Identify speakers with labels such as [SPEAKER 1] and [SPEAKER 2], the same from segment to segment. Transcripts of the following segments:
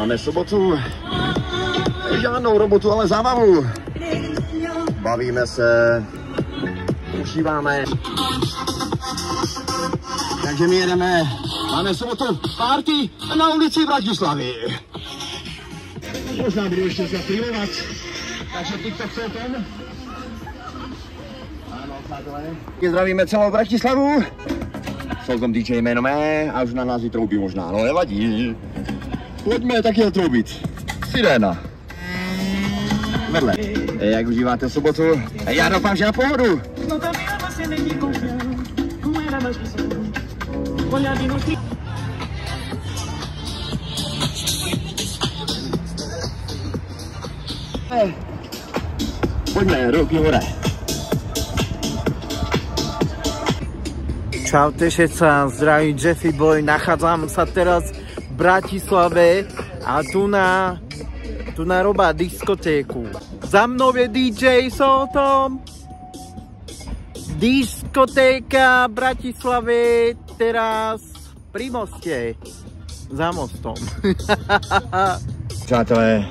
[SPEAKER 1] Máme sobotu, žádnou robotu, ale zábavu. Bavíme se, užíváme. Takže my jedeme, máme sobotu party na ulici Bratislavy. Možná budu ještě streamovat, takže TikTok se o tom. Ano, přátelé. Zdravíme celou Bratislavu. Jsou tam DJ jméno mé a už na nás i troubí možná, no nevadí. Pojďme taky troubit. Sirena. Vedle. Jak užíváte sobotu? Já doufám, že na pohodu. Pojďme, ruky hore.
[SPEAKER 2] Čaute všetci, zdraví Jeffy Boy, nachádzam sa teraz v Bratislave a tu na robá diskotéku. Za mnou je DJ Soltom. Diskotéka v Bratislave teraz pri moste. Za mostom.
[SPEAKER 1] Přátelé,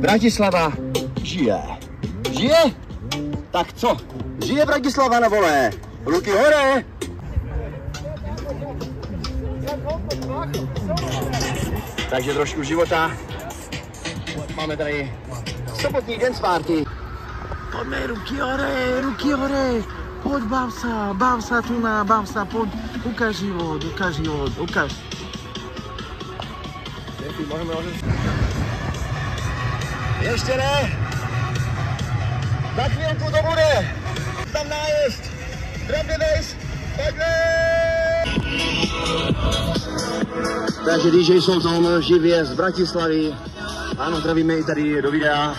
[SPEAKER 1] Bratislava žije. Žije? Tak co? Žije Bratislava na vole? Ruky hore! Takže trošku života. Máme tady sobotní dance party.
[SPEAKER 2] Poďme, ruky hore, ruky hore. Poď, bav sa tu na, poď. Ukáž život, ukáž.
[SPEAKER 1] Ještě ne. Za chvíľku to bude. Tam nájezd. Drum the bass. Pojďme. Takže DJ Soltom živě z Bratislavy. Ano, zdravíme i tady do videa.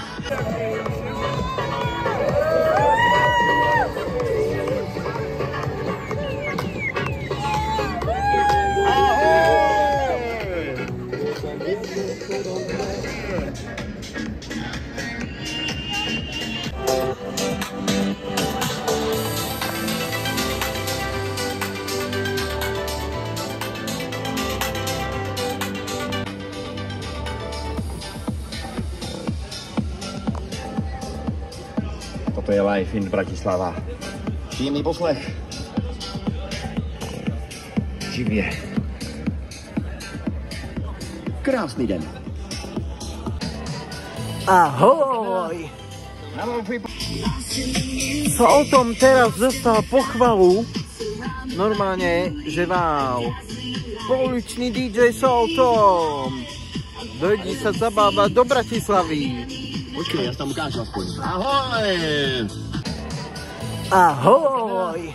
[SPEAKER 1] Toto je live in Bratislava. Příjemný poslech. Živě. Krásný den.
[SPEAKER 2] Ahoj! Soltom teraz dostal pochvalu. Normálne, že wow. Pouličný DJ Soltom. Dojdi sa zabávať do Bratislavy.
[SPEAKER 1] Počkej, já tam ukážu aspoň. Ahoj!
[SPEAKER 2] Ahoj!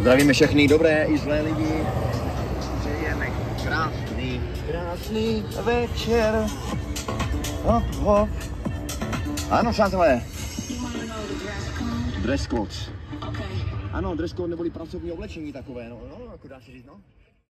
[SPEAKER 1] Zdravíme všechny dobré i zlé lidi. Přejeme krásný večer. Hop, hop. Ano, přátelé. Dress code. Ano, dress code neboli pracovní oblečení takové, no, jako dá se říct, no.